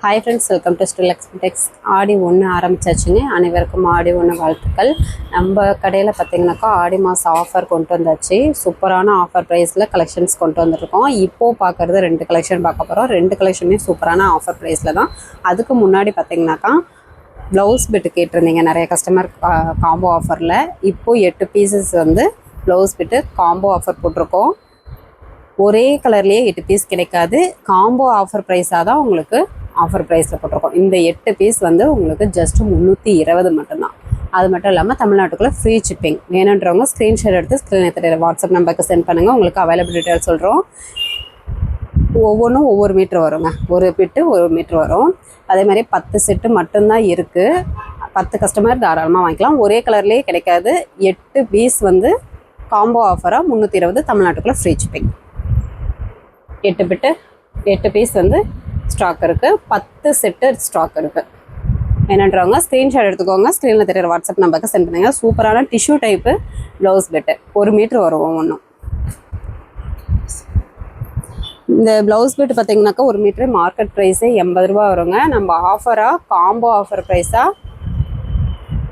Hi friends, welcome to Still Expentex. ஆடி 1 ஆரம்பிச்சாச்சுங்க. அனைவருக்கும் ஆடி 1 வாழ்த்துக்கள். நம்ம கடையில் பார்த்தீங்கன்னாக்கா ஆடி மாதம் ஆஃபர் கொண்டு வந்தாச்சு. சூப்பரான ஆஃபர் ப்ரைஸில் கலெக்ஷன்ஸ் கொண்டு வந்துருக்கோம். இப்போது பார்க்குறது 2 கலெக்ஷன் பார்க்க போகிறோம். 2 கலெக்ஷனுமே சூப்பரான ஆஃபர் ப்ரைஸில் தான். அதுக்கு முன்னாடி பார்த்தீங்கன்னாக்கா ப்ளவுஸ் பிட்டு கேட்டிருந்தீங்க நிறைய கஸ்டமர் காம்போ ஆஃபரில். இப்போது 8 பீசஸ் வந்து ப்ளவுஸ் பிட்டு காம்போ ஆஃபர் போட்டிருக்கோம். ஒரே கலர்லேயே 8 பீஸ் கிடைக்காது. காம்போ ஆஃபர் ப்ரைஸாக தான் உங்களுக்கு ஆஃபர் ப்ரைஸில் போட்டிருக்கோம். இந்த 8 பீஸ் வந்து உங்களுக்கு ஜஸ்ட் 320 மட்டும்தான். அது மட்டும் இல்லாமல் தமிழ்நாட்டுக்குள்ளே ஃப்ரீ ஷிப்பிங். வேணுன்றவங்க ஸ்க்ரீன்ஷாட் எடுத்து ஸ்க்ரீன் தெரியல வாட்ஸ்அப் நம்பருக்கு சென்ட் பண்ணுங்கள். உங்களுக்கு அவைலபிள் டீட்டெயில் சொல்கிறோம். ஒவ்வொன்றும் ஒவ்வொரு மீட்ரு வருங்க. ஒரு பிட்டு 1 மீட்ரு வரும். அதே மாதிரி 10 செட்டு மட்டும்தான் இருக்குது. 10 கஸ்டமர் தாராளமாக வாங்கிக்கலாம். ஒரே கலர்லேயே கிடைக்காது. 8 பீஸ் வந்து காம்போ ஆஃபராக 320 தமிழ்நாட்டுக்குள்ளே ஃப்ரீ ஷிப்பிங். 8 பீஸ் வந்து ஸ்டாக் இருக்குது. 10 செட்டு ஸ்டாக் இருக்குது. என்னன்றவங்க ஸ்க்ரீன்ஷாட் எடுத்துக்கோங்க. ஸ்க்ரீனில் தெரியுற வாட்ஸ்அப் நம்பருக்கு சென்ட் பண்ணுங்கள். சூப்பரான டிஷ்யூ டைப்பு ப்ளவுஸ் பெட்டு 1 மீட்ரு வரும் ஒவ்வொன்றும். இந்த ப்ளவுஸ் பெட்டு பார்த்தீங்கன்னாக்கா 1 மீட்ரு மார்க்கெட் ப்ரைஸே 80 ரூபா வருங்க. நம்ம ஆஃபராக காம்போ ஆஃபர் ப்ரைஸாக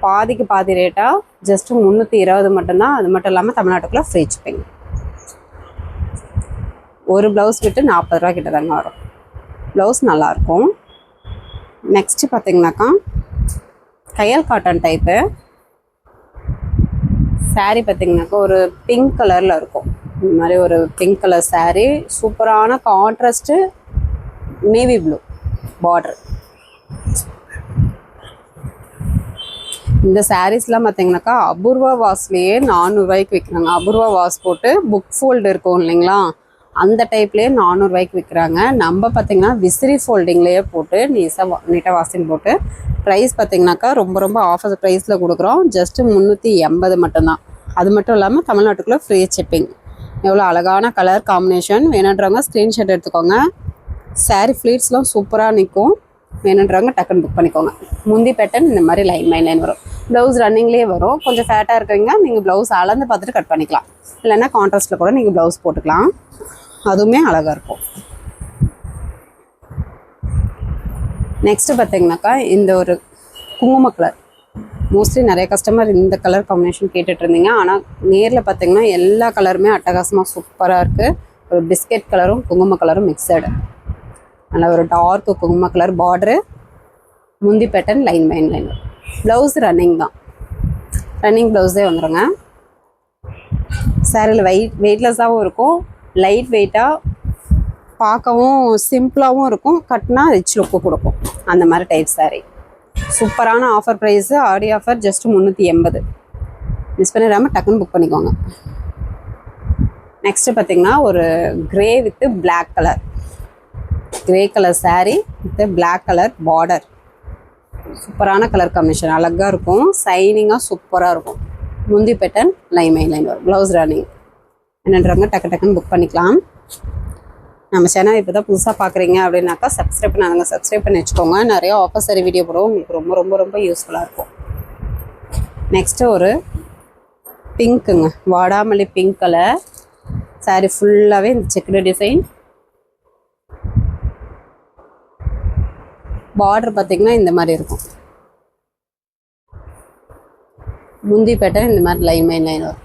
பாதிக்கு பாதி ரேட்டாக ஜஸ்ட்டு 320 மட்டும்தான். அது மட்டும் இல்லாமல் தமிழ்நாட்டுக்குள்ளே ஃப்ரீ ஷிப்பிங். ஒரு ப்ளவுஸ் பெட்டு 40 ரூபா கிட்ட தாங்க வரும். ப்ளவுஸ் நல்லாயிருக்கும். நெக்ஸ்ட்டு பார்த்தீங்கன்னாக்கா கையல் காட்டன் டைப்பு சாரீ பார்த்தீங்கன்னாக்கா ஒரு பிங்க் கலரில் இருக்கும். இந்த மாதிரி ஒரு பிங்க் கலர் சாரீ, சூப்பரான கான்ட்ராஸ்ட்டு நேவி ப்ளூ பார்டர். இந்த சாரீஸ்லாம் பார்த்தீங்கன்னாக்கா அபூர்வா வாஸ்லேயே 400 ரூபாய்க்கு விற்கிறாங்க. அபூர்வா வாஸ் போட்டு புக் ஃபோல்டு இருக்கும் இல்லைங்களா, அந்த டைப்லேயே 400 ரூபாய்க்கு விற்கிறாங்க. நம்ம பார்த்திங்கன்னா விசிறி ஃபோல்டிங்லேயே போட்டு நீட்டாக வாஷிங் போட்டு ப்ரைஸ் பார்த்திங்கனாக்கா ரொம்ப ஆஃபர் ப்ரைஸில் கொடுக்குறோம். ஜஸ்ட்டு 380 மட்டும்தான். அது மட்டும் இல்லாமல் தமிழ்நாட்டுக்குள்ளே ஃப்ரீ ஷிப்பிங். எவ்வளோ அழகான கலர் காம்பினேஷன். வேணுன்றவங்க ஸ்க்ரீன்ஷாட் எடுத்துக்கோங்க. சாரீ ஃப்ளீட்ஸ்லாம் சூப்பராக நிற்கும். வேணுன்றவங்க டக்குன்னு புக் பண்ணிக்கோங்க. முந்தி பேட்டர்ன் இந்த மாதிரி லைன் வரும். ப்ளவுஸ் ரன்னிங்லேயே வரும். கொஞ்சம் ஃபேட்டாக இருக்கீங்க நீங்கள் ப்ளவுஸ் அளந்து பார்த்துட்டு கட் பண்ணிக்கலாம். இல்லைன்னா கான்ட்ராஸ்ட்டில் கூட நீங்கள் ப்ளவுஸ் போட்டுக்கலாம். அதுவுமே அழகாக இருக்கும். நெக்ஸ்ட்டு பார்த்தீங்கன்னாக்கா இந்த ஒரு குங்கும கலர். மோஸ்ட்லி நிறைய கஸ்டமர் இந்த கலர் காம்பினேஷன் கேட்டுட்டு இருந்தீங்க. ஆனால் நேரில் பார்த்தீங்கன்னா எல்லா கலருமே அட்டகாசமாக சூப்பராக இருக்குது. ஒரு பிஸ்கெட் கலரும் குங்கும கலரும் மிக்சடு. நல்லா ஒரு டார்க்கு குங்கும கலர் பார்டரு, முந்தி பேட்டர்ன் லைன். ப்ளவுஸ் ரன்னிங் தான். ரன்னிங் ப்ளவுஸே வந்துடுங்க. சாரியில் வெயிட்லெஸ்ஸாகவும் இருக்கும். லைட் வெயிட்டாக பார்க்கவும் சிம்பிளாகவும் இருக்கும். கட்டினா ரிச் லுக்கு கொடுக்கும். அந்த மாதிரி டைப் சாரீ. சூப்பரான offer price. Aadi offer just 380. Miss பண்ணிடாமல் டக்குன்னு புக் பண்ணிக்கோங்க. நெக்ஸ்ட்டு பார்த்திங்கன்னா ஒரு grey with black colour. Grey colour sari with black colour border. சூப்பரான கலர் காம்பினேஷன். அழகாக இருக்கும். சைனிங்காக சூப்பராக இருக்கும். முந்தி பேட்டர்ன் லைன் வரும். Blouse running. என்னன்றவங்க டக்குன்னு புக் பண்ணிக்கலாம். நம்ம சேனல் இப்போ தான் புதுசாக பார்க்குறீங்க அப்படின்னாக்கா சப்ஸ்கிரைப் பண்ணாதுங்க. சப்ஸ்கிரைப் பண்ணி வச்சுக்கோங்க. நிறைய ஆஃபர் சாரி வீடியோ போடுவோம். உங்களுக்கு ரொம்ப யூஸ்ஃபுல்லாக இருக்கும். நெக்ஸ்ட்டு ஒரு பிங்க்குங்க, வாடாமல்லி பிங்க் கலர் சாரீ. ஃபுல்லாகவே இந்த செக்குடு டிசைன். பார்டர் பார்த்திங்கன்னா இந்த மாதிரி இருக்கும். முந்தி பேட்டர்ன் இந்த மாதிரி லைன் வரும்.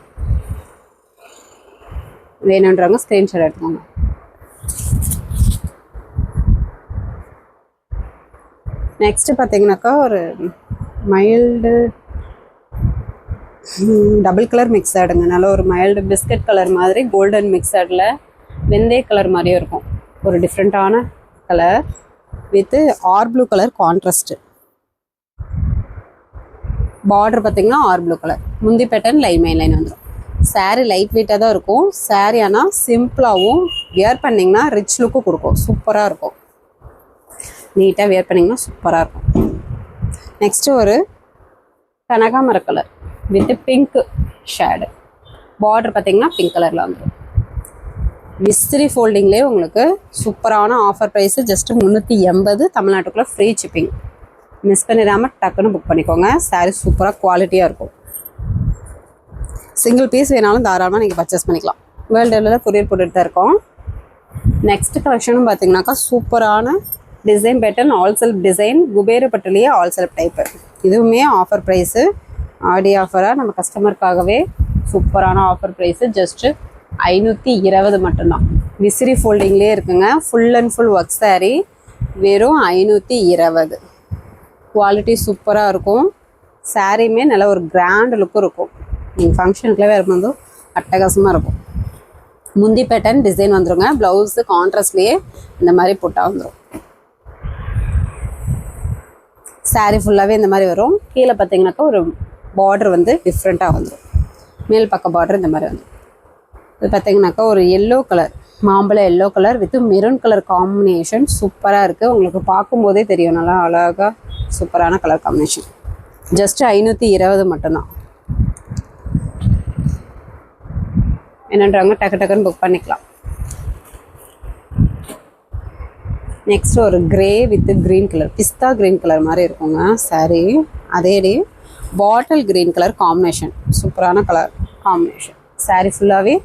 வேணுன்றவங்க ஸ்க்ரீன்ஷாட் எடுத்துக்கோங்க. நெக்ஸ்ட்டு பார்த்தீங்கன்னாக்கா ஒரு மைல்டு டபுள் கலர் மிக்சடுங்க. நல்ல ஒரு மைல்டு பிஸ்கட் கலர் மாதிரி கோல்டன் மிக்சடில் வெந்தய கலர் மாதிரியும் இருக்கும். ஒரு டிஃப்ரெண்ட்டான colour with or blue colour contrast. Border பார்த்திங்கன்னா ஆர் ப்ளூ கலர். முந்தி பேட்டர்ன் லைன் வந்துடும். சாரீ லைட் வெயிட்டாக தான் இருக்கும். சாரீ ஆனால் சிம்பிளாகவும் வியர் பண்ணிங்கன்னா ரிச் லுக்கு கொடுக்கும். சூப்பராக இருக்கும். நீட்டாக வியர் பண்ணிங்கன்னா சூப்பராக இருக்கும். நெக்ஸ்ட்டு ஒரு கனகாமர colour with pink shade. Border பார்த்திங்கன்னா பிங்க் கலரில் வந்துடும். விசிறி ஃபோல்டிங்லேயே உங்களுக்கு சூப்பரான ஆஃபர் ப்ரைஸு ஜஸ்ட்டு 380. தமிழ்நாட்டுக்குள்ளே ஃப்ரீ ஷிப்பிங். மிஸ் பண்ணிடாமல் டக்குன்னு புக் பண்ணிக்கோங்க. சாரீ சூப்பராக குவாலிட்டியாக இருக்கும். சிங்கிள் பீஸ் வேணாலும் தாராளமாக நீங்கள் பர்ச்சேஸ் பண்ணிக்கலாம். வேர்ல்டு லெவலில் கொரியர் போட்டுட்டு தான் இருக்கோம். நெக்ஸ்ட் கலெக்ஷனும் பார்த்தீங்கன்னாக்கா சூப்பரான design pattern all self design Kubera பட்டுலேயே ஆல் செல்ஃப் டைப்பு. இதுவுமே ஆஃபர் ப்ரைஸு, ஆடி ஆஃபராக நம்ம கஸ்டமருக்காகவே சூப்பரான ஆஃபர் ப்ரைஸு. ஜஸ்ட்டு 520 மட்டும்தான். விசிறி ஃபோல்டிங்லேயே இருக்குங்க. Full and full work saree வெறும் 520. குவாலிட்டி சூப்பராக இருக்கும். சாரியுமே நல்ல ஒரு கிராண்ட் லுக்கும் இருக்கும். நீங்கள் ஃபங்க்ஷனுக்குள்ளே வரும்போது அட்டகாசமாக இருக்கும். முந்தி பேட்டர்ன் டிசைன் வந்துருங்க. ப்ளவுஸு கான்ட்ராஸ்ட்லேயே இந்த மாதிரி போட்டால் வந்துடும். சாரீ ஃபுல்லாகவே இந்த மாதிரி வரும். கீழே பார்த்தீங்கன்னாக்கா ஒரு பார்டர் வந்து டிஃப்ரெண்ட்டாக வந்துடும். மேல் பக்க பார்டர் இந்த மாதிரி வந்துடும். இது பார்த்தீங்கன்னாக்கா ஒரு எல்லோ கலர், மாம்பழ yellow colour with maroon colour combination சூப்பராக இருக்குது. உங்களுக்கு பார்க்கும்போதே தெரியும் நல்லா அழகாக சூப்பரான கலர் காம்பினேஷன். ஜஸ்ட்டு 520 மட்டும்தான். என்னன்றாங்க டக்கு டக்குன்னு புக் பண்ணிக்கலாம். நெக்ஸ்ட் ஒரு grey with green colour, pista green colour மாதிரி இருக்குங்க சாரீ. அதே பாட்டில் க்ரீன் கலர் காம்பினேஷன், சூப்பரான கலர் காம்பினேஷன். சாரீ ஃபுல்லாகவே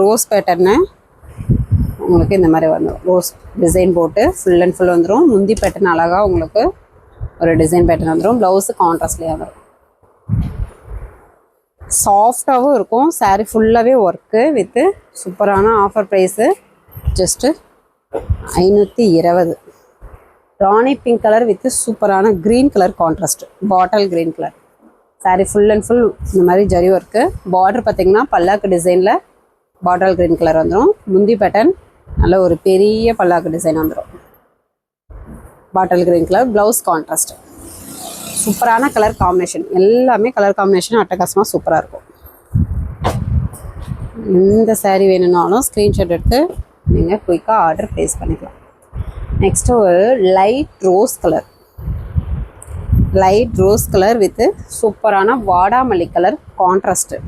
ரோஸ் பேட்டர்னு உங்களுக்கு இந்த மாதிரி வந்துடும். ரோஸ் டிசைன் போட்டு ஃபுல் அண்ட் ஃபுல் வந்துடும். முந்தி பேட்டர்ன் அழகாக உங்களுக்கு ஒரு டிசைன் பேட்டர்ன் வந்துடும். ப்ளவுஸு கான்ட்ராஸ்ட்லேயே வந்துடும். சாஃப்டாகவும் இருக்கும். சாரீ ஃபுல்லாகவே ஒர்க்கு வித்து சூப்பரான offer price. Just 520. Rani pink colour with சூப்பரான green colour contrast, bottle green colour. Sari full and full இந்த மாதிரி ஜரி ஒர்க்கு. பார்டர் பார்த்திங்கன்னா பல்லாக்கு டிசைனில் பாட்டில் க்ரீன் கலர் வந்துடும். முந்தி பேட்டர்ன் நல்ல ஒரு பெரிய பல்லாக்கு டிசைன் வந்துடும். பாட்டில் க்ரீன் கலர், ப்ளவுஸ் கான்ட்ராஸ்ட். சூப்பரான கலர் காம்பினேஷன். எல்லாமே கலர் காம்பினேஷன் அட்டகாசமாக சூப்பராக இருக்கும். இந்த சாரீ வேணும்னாலும் ஸ்க்ரீன்ஷாட் எடுத்து நீங்கள் குயிக்காக ஆர்டர் ப்ளேஸ் பண்ணிக்கலாம். நெக்ஸ்ட்டு ஒரு light rose colour, light rose colour with சூப்பரான வாடாமல்லி கலர் கான்ட்ராஸ்ட்டு.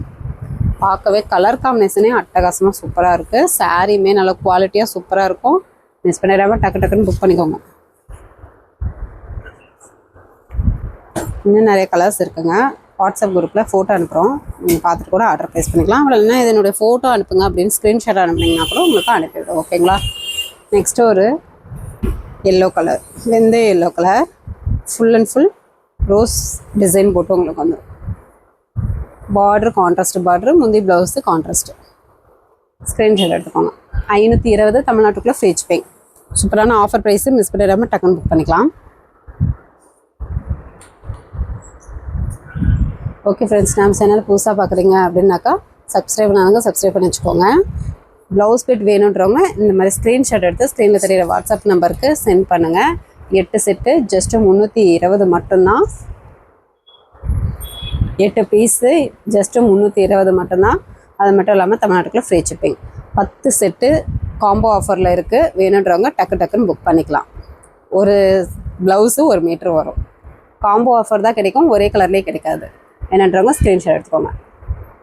பார்க்கவே கலர் காம்பினேஷனே அட்டகாசமாக சூப்பராக இருக்குது. சாரியுமே நல்ல குவாலிட்டியாக சூப்பராக இருக்கும். மிஸ் பண்ணிடாமல் டக்கு டக்குன்னு புக் பண்ணிக்கோங்க. இன்னும் நிறைய கலர்ஸ் இருக்குங்க. வாட்ஸ்அப் குரூப்பில் ஃபோட்டோ அனுப்புகிறோம், நீங்கள் பார்த்துட்டு கூட ஆர்டர் ப்ளேஸ் பண்ணிக்கலாம். அவ்வளோ இல்லைன்னா இதனுடைய ஃபோட்டோ அனுப்புங்க அப்படின்னு ஸ்க்ரீன்ஷாட் அனுப்புனீங்கன்னா கூட உங்களுக்கு அனுப்பிவிடும். ஓகேங்களா? நெக்ஸ்ட்டு ஒரு எல்லோ கலர், வெந்தய yellow colour, full and full rose design போட்டு உங்களுக்கு வந்துடும். பார்டர் கான்ட்ராஸ்ட் பார்டரு, முந்தி ப்ளவுஸு கான்ட்ராஸ்ட்டு. ஸ்க்ரீன்ஷாட் எடுத்துக்கோங்க. 520 தமிழ்நாட்டுக்குள்ளே ஃப்ரீ ஷிப்பிங். சூப்பரான ஆஃபர் ப்ரைஸு. மிஸ் பண்ணிடாமல் டக்குன்னு புக் பண்ணிக்கலாம். ஓகே ஃப்ரெண்ட்ஸ், நம்ம சேனல் புதுசாக பார்க்குறீங்க அப்படின்னாக்கா சப்ஸ்கிரைப் பண்ணாங்க, சப்ஸ்கிரைப் பண்ணி வச்சுக்கோங்க. ப்ளவுஸ் பிட் வேணுன்றவங்க இந்த மாதிரி ஸ்க்ரீன்ஷாட் எடுத்து ஸ்க்ரீனில் தெரியிற வாட்ஸ்அப் நம்பருக்கு சென்ட் பண்ணுங்கள். 8 செட்டு ஜஸ்ட்டு 320 மட்டும்தான். 8 பீஸு ஜஸ்ட்டு 320 மட்டும்தான். அது மட்டும் இல்லாமல் தமிழ்நாட்டுக்குள்ள ஃப்ரீ ஷிப்பிங். 10 செட்டு காம்போ ஆஃபரில் இருக்குது. வேணுன்றவங்க டக்கு டக்குன்னு புக் பண்ணிக்கலாம். ஒரு ப்ளவுஸு 1 மீட்ரு வரும். காம்போ ஆஃபர் தான் கிடைக்கும், ஒரே கலர்லேயே கிடைக்காது. என்னன்றவங்க ஸ்க்ரீன்ஷாட் எடுத்துக்கோங்க.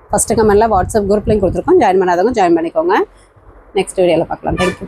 ஃபஸ்ட்டு கமெண்ட்டில் வாட்ஸ்அப் குரூப் லிங்க் கொடுத்துருக்கோம். ஜாயின் பண்ணாதவங்க ஜாயின் பண்ணிக்கோங்க. நெக்ஸ்ட் வீடியோவில் பார்க்கலாம். தேங்க்யூ.